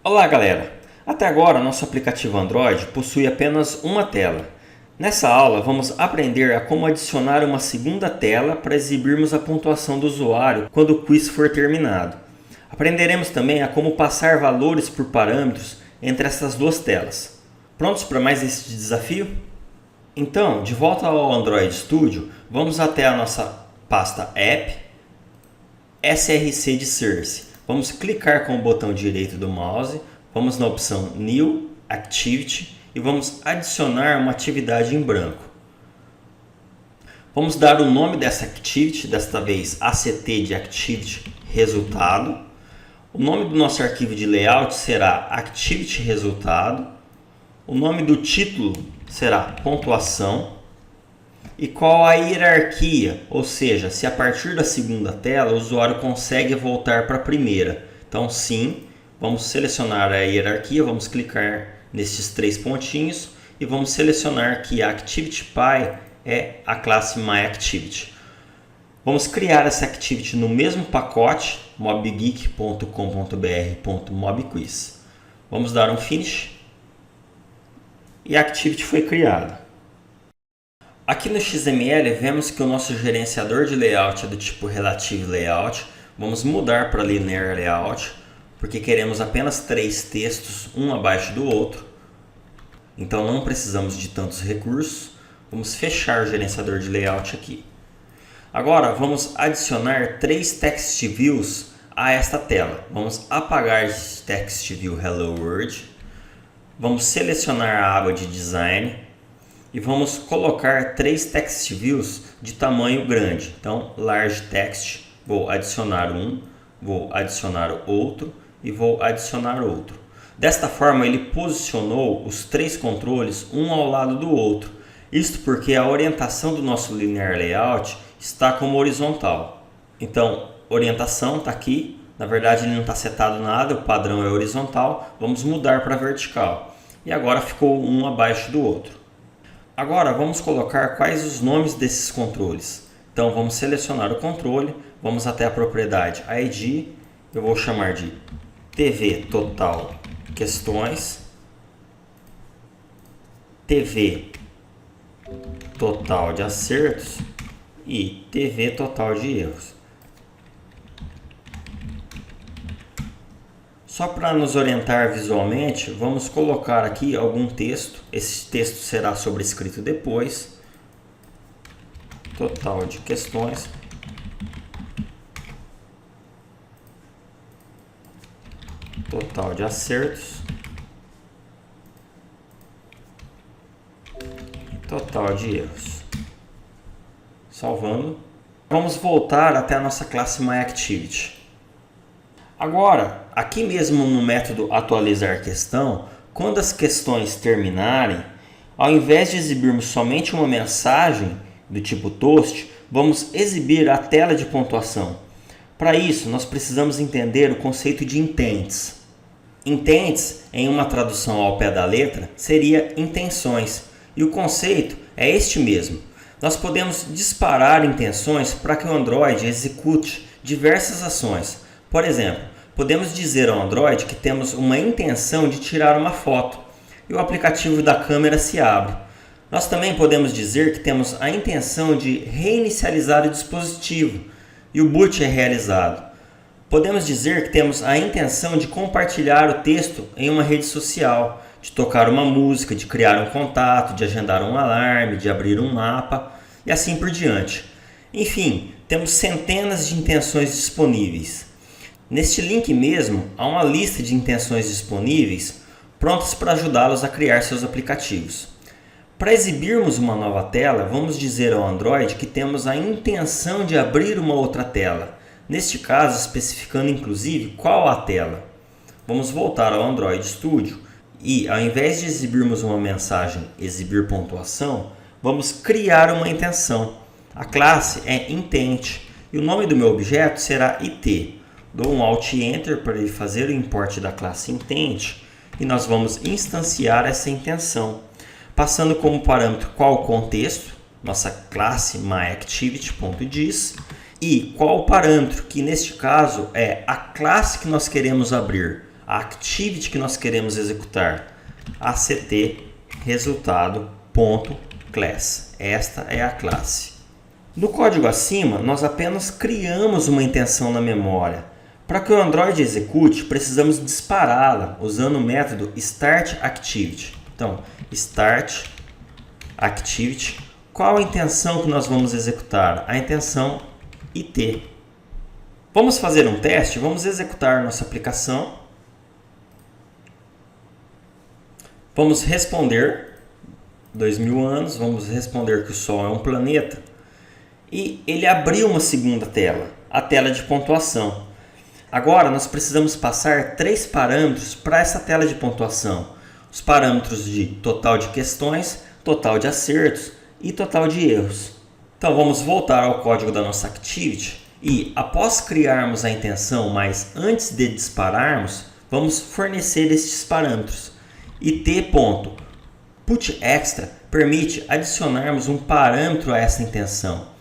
Olá galera! Até agora nosso aplicativo Android possui apenas uma tela. Nessa aula vamos aprender a como adicionar uma segunda tela para exibirmos a pontuação do usuário quando o quiz for terminado. Aprenderemos também a como passar valores por parâmetros entre essas duas telas. Prontos para mais este desafio? Então, de volta ao Android Studio, vamos até a nossa pasta App, SRC de Source. Vamos clicar com o botão direito do mouse, vamos na opção New Activity e vamos adicionar uma atividade em branco. Vamos dar o nome dessa activity, desta vez ACT de Activity Resultado. O nome do nosso arquivo de layout será Activity Resultado. O nome do título será Pontuação. E qual a hierarquia, ou seja, se a partir da segunda tela o usuário consegue voltar para a primeira. Então sim, vamos selecionar a hierarquia, vamos clicar nesses três pontinhos e vamos selecionar que a ActivityPy é a classe MyActivity. Vamos criar essa Activity no mesmo pacote mobgeek.com.br.mobquiz. Vamos dar um Finish e a Activity foi criada. Aqui no XML vemos que o nosso gerenciador de layout é do tipo Relative Layout. Vamos mudar para Linear Layout, porque queremos apenas três textos, um abaixo do outro. Então não precisamos de tantos recursos. Vamos fechar o gerenciador de layout aqui. Agora vamos adicionar três Text Views a esta tela. Vamos apagar esse Text View Hello World. Vamos selecionar a aba de Design. E vamos colocar três Text Views de tamanho grande. Então, Large Text, vou adicionar um, vou adicionar outro e vou adicionar outro. Desta forma, ele posicionou os três controles um ao lado do outro. Isto porque a orientação do nosso Linear Layout está como horizontal. Então, orientação está aqui. Na verdade, ele não está setado nada, o padrão é horizontal. Vamos mudar para vertical. E agora ficou um abaixo do outro. Agora vamos colocar quais os nomes desses controles. Então vamos selecionar o controle, vamos até a propriedade ID, eu vou chamar de TV Total Questões, TV Total de Acertos e TV Total de Erros. Só para nos orientar visualmente, vamos colocar aqui algum texto. Esse texto será sobrescrito depois. Total de questões. Total de acertos. Total de erros. Salvando. Vamos voltar até a nossa classe MyActivity. Agora, aqui mesmo no método atualizar questão, quando as questões terminarem, ao invés de exibirmos somente uma mensagem do tipo toast, vamos exibir a tela de pontuação. Para isso, nós precisamos entender o conceito de intents. Intents, em uma tradução ao pé da letra, seria intenções, e o conceito é este mesmo. Nós podemos disparar intenções para que o Android execute diversas ações. Por exemplo, podemos dizer ao Android que temos uma intenção de tirar uma foto e o aplicativo da câmera se abre. Nós também podemos dizer que temos a intenção de reinicializar o dispositivo e o boot é realizado. Podemos dizer que temos a intenção de compartilhar o texto em uma rede social, de tocar uma música, de criar um contato, de agendar um alarme, de abrir um mapa e assim por diante. Enfim, temos centenas de intenções disponíveis. Neste link mesmo, há uma lista de intenções disponíveis prontas para ajudá-los a criar seus aplicativos. Para exibirmos uma nova tela, vamos dizer ao Android que temos a intenção de abrir uma outra tela, neste caso especificando inclusive qual a tela. Vamos voltar ao Android Studio e, ao invés de exibirmos uma mensagem exibir pontuação, vamos criar uma intenção. A classe é Intent e o nome do meu objeto será IT. Dou um Alt Enter para ele fazer o import da classe Intent e nós vamos instanciar essa intenção, passando como parâmetro qual o contexto, nossa classe myActivity.dis, e qual o parâmetro, que neste caso é a classe que nós queremos abrir, a activity que nós queremos executar, act resultado.class. Esta é a classe. No código acima, nós apenas criamos uma intenção na memória. Para que o Android execute, precisamos dispará-la usando o método startActivity. Então, startActivity. Qual a intenção que nós vamos executar? A intenção IT. Vamos fazer um teste? Vamos executar nossa aplicação. Vamos responder 2000 anos, vamos responder que o Sol é um planeta. E ele abriu uma segunda tela, a tela de pontuação. Agora nós precisamos passar 3 parâmetros para essa tela de pontuação. Os parâmetros de total de questões, total de acertos e total de erros. Então vamos voltar ao código da nossa Activity e após criarmos a intenção, mas antes de dispararmos, vamos fornecer estes parâmetros. It.putExtra permite adicionarmos um parâmetro a essa intenção.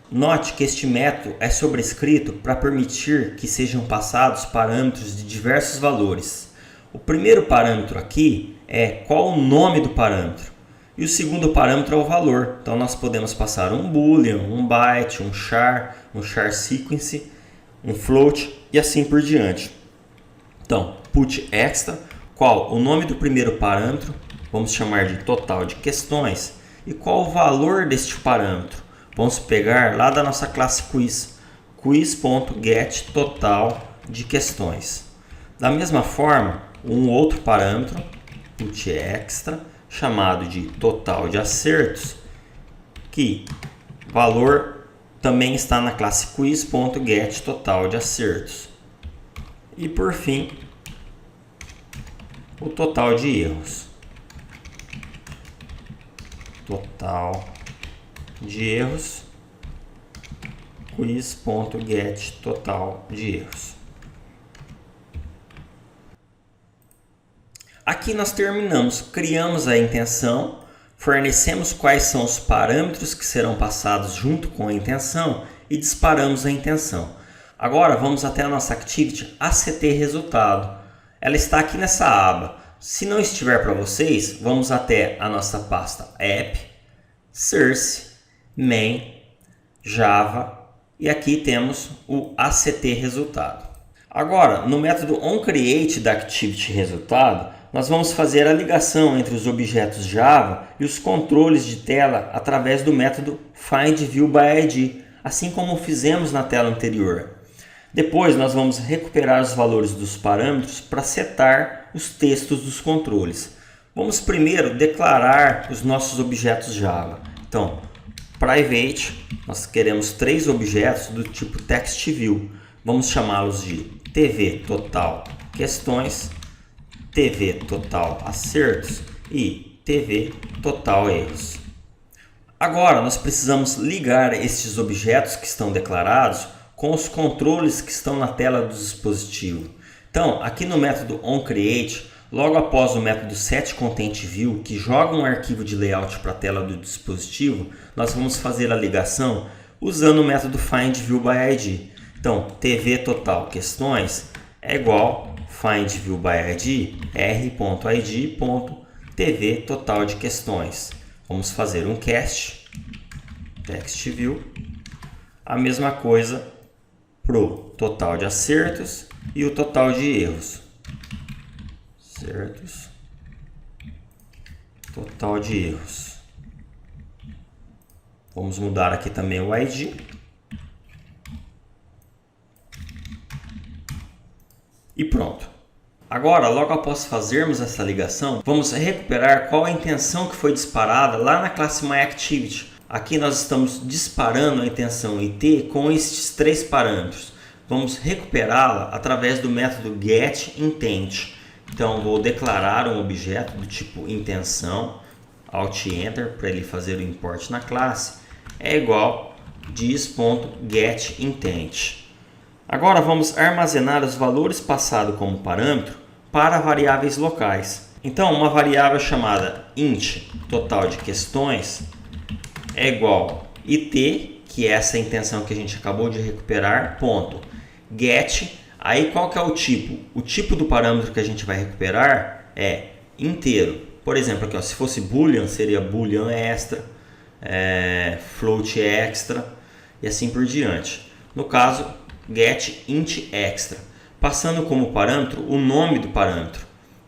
Note que este método é sobrescrito para permitir que sejam passados parâmetros de diversos valores. O primeiro parâmetro aqui é qual o nome do parâmetro. E o segundo parâmetro é o valor. Então nós podemos passar um boolean, um byte, um char sequence, um float e assim por diante. Então, putExtra, qual o nome do primeiro parâmetro, vamos chamar de total de questões, e qual o valor deste parâmetro. Vamos pegar lá da nossa classe quiz, quiz.getTotal de questões. Da mesma forma, um outro parâmetro, putExtra, chamado de total de acertos, que valor também está na classe quiz.getTotal de acertos. E por fim, o total de erros. Total de erros, quiz.getTotal de erros. Aqui nós terminamos, criamos a intenção, fornecemos quais são os parâmetros que serão passados junto com a intenção e disparamos a intenção. Agora vamos até a nossa Activity act resultado. Ela está aqui nessa aba. Se não estiver para vocês, vamos até a nossa pasta app, source, main, java e aqui temos o act resultado. Agora, no método onCreate da Activity resultado, nós vamos fazer a ligação entre os objetos Java e os controles de tela através do método findViewById, assim como fizemos na tela anterior. Depois nós vamos recuperar os valores dos parâmetros para setar os textos dos controles. Vamos primeiro declarar os nossos objetos Java. Então, private, nós queremos 3 objetos do tipo TextView. Vamos chamá-los de TV total questões, TV total acertos e TV total erros. Agora nós precisamos ligar estes objetos que estão declarados com os controles que estão na tela do dispositivo. Então, aqui no método onCreate, logo após o método setContentView, que joga um arquivo de layout para a tela do dispositivo, nós vamos fazer a ligação usando o método findViewById. Então, TV total questões é igual findViewById r.id.tv total de questões. Vamos fazer um cast TextView. A mesma coisa para o total de acertos e o total de erros. Acertos, total de erros. Vamos mudar aqui também o ID. E pronto. Agora, logo após fazermos essa ligação, vamos recuperar qual a intenção que foi disparada lá na classe MyActivity. Aqui nós estamos disparando a intenção IT com estes 3 parâmetros. Vamos recuperá-la através do método getIntent. Então, vou declarar um objeto do tipo intenção, Alt Enter para ele fazer o import na classe, é igual dis.getIntent. Agora vamos armazenar os valores passados como parâmetro para variáveis locais. Então, uma variável chamada int total de questões é igual it, que é essa intenção que a gente acabou de recuperar, ponto, get Aí qual que é o tipo? O tipo do parâmetro que a gente vai recuperar é inteiro. Por exemplo, aqui, ó, se fosse boolean, seria boolean extra, float extra e assim por diante. No caso, get int extra, passando como parâmetro o nome do parâmetro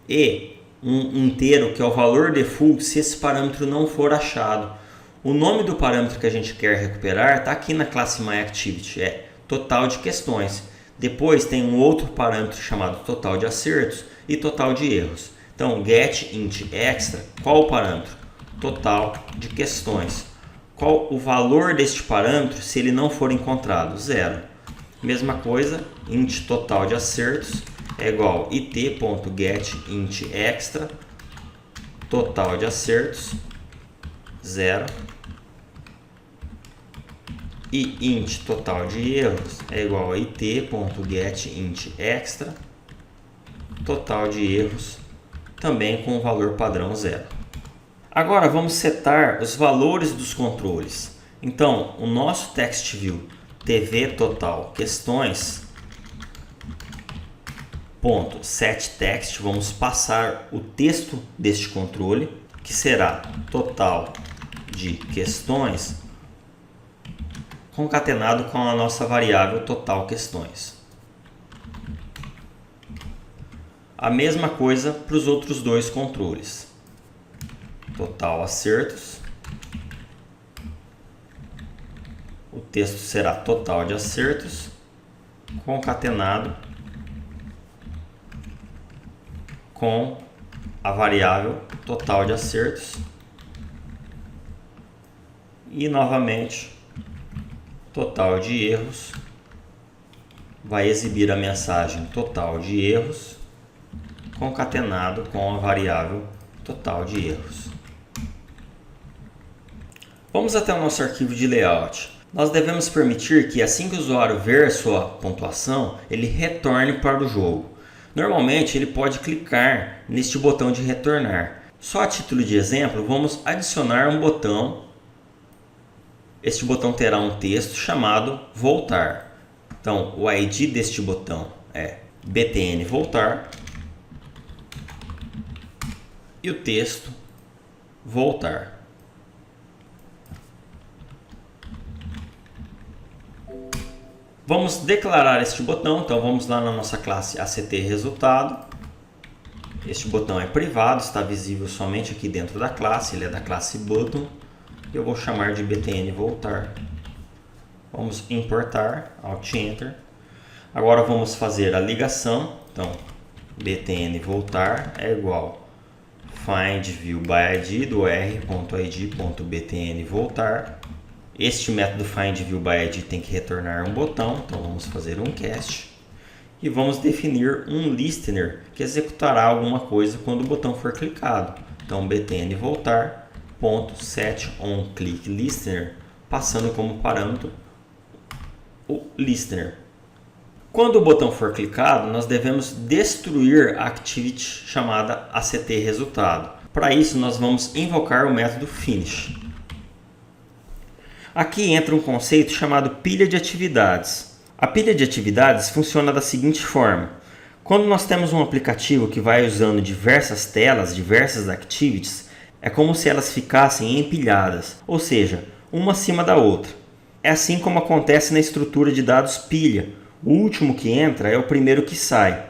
e um inteiro que é o valor default se esse parâmetro não for achado. O nome do parâmetro que a gente quer recuperar está aqui na classe myActivity, é total de questões. Depois tem um outro parâmetro chamado total de acertos e total de erros. Então, get int extra, qual o parâmetro? Total de questões. Qual o valor deste parâmetro se ele não for encontrado? 0. Mesma coisa, int total de acertos é igual a it.getIntExtra, total de acertos, 0. E int total de erros é igual a it.getIntExtra, total de erros, também com o valor padrão 0. Agora vamos setar os valores dos controles. Então, o nosso TextView TV total questões .setText, vamos passar o texto deste controle, que será total de questões concatenado com a nossa variável total questões. A mesma coisa para os outros dois controles. Total acertos. O texto será total de acertos concatenado com a variável total de acertos. E novamente, total de erros vai exibir a mensagem total de erros concatenado com a variável total de erros. Vamos até o nosso arquivo de layout. Nós devemos permitir que assim que o usuário ver sua pontuação, ele retorne para o jogo. Normalmente ele pode clicar neste botão de retornar. Só a título de exemplo, vamos adicionar um botão. Este botão terá um texto chamado voltar. Então o ID deste botão é btn voltar e o texto voltar. Vamos declarar este botão, então vamos lá na nossa classe ACT_resultado. Este botão é privado, está visível somente aqui dentro da classe, ele é da classe button. Eu vou chamar de btn voltar. Vamos importar, Alt Enter. Agora vamos fazer a ligação, então btn voltar é igual findViewById do r.id.btn voltar. Este método findViewById tem que retornar um botão, então vamos fazer um cast e vamos definir um listener que executará alguma coisa quando o botão for clicado. Então btn voltar .setOnClickListener, passando como parâmetro o listener. Quando o botão for clicado, nós devemos destruir a activity chamada ACT_resultado. Para isso, nós vamos invocar o método finish. Aqui entra um conceito chamado pilha de atividades. A pilha de atividades funciona da seguinte forma. Quando nós temos um aplicativo que vai usando diversas telas, diversas activities, é como se elas ficassem empilhadas, ou seja, uma acima da outra. É assim como acontece na estrutura de dados pilha. O último que entra é o primeiro que sai.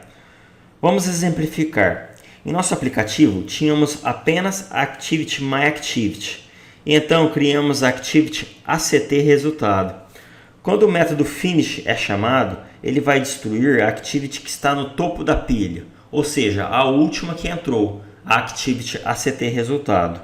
Vamos exemplificar. Em nosso aplicativo, tínhamos apenas a Activity myActivity. E então criamos a Activity ACT_resultado. Quando o método finish é chamado, ele vai destruir a Activity que está no topo da pilha, ou seja, a última que entrou, a Activity ACT_resultado.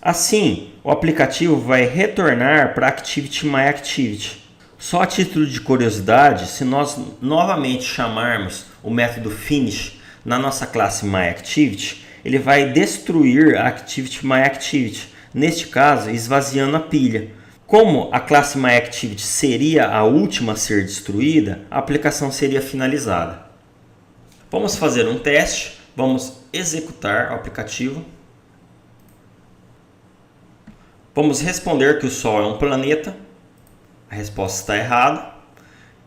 Assim, o aplicativo vai retornar para a Activity myActivity. Só a título de curiosidade, se nós novamente chamarmos o método finish na nossa classe myActivity, ele vai destruir a Activity myActivity, neste caso esvaziando a pilha. Como a classe myActivity seria a última a ser destruída, a aplicação seria finalizada. Vamos fazer um teste, vamos executar o aplicativo. Vamos responder que o Sol é um planeta. A resposta está errada.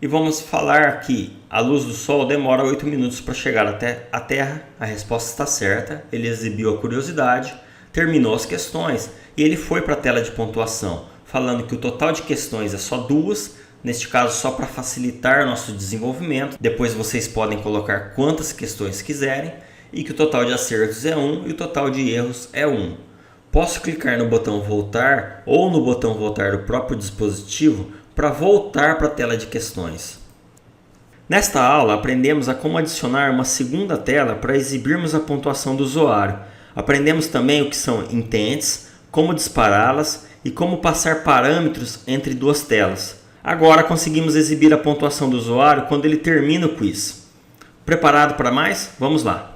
E vamos falar que a luz do Sol demora 8 minutos para chegar até a Terra. A resposta está certa, ele exibiu a curiosidade, terminou as questões e ele foi para a tela de pontuação, falando que o total de questões é só 2, neste caso só para facilitar nosso desenvolvimento. Depois vocês podem colocar quantas questões quiserem e que o total de acertos é 1 e o total de erros é 1. Posso clicar no botão voltar ou no botão voltar do próprio dispositivo para voltar para a tela de questões. Nesta aula aprendemos a como adicionar uma segunda tela para exibirmos a pontuação do usuário. Aprendemos também o que são intents, como dispará-las e como passar parâmetros entre duas telas. Agora conseguimos exibir a pontuação do usuário quando ele termina o quiz. Preparado para mais? Vamos lá!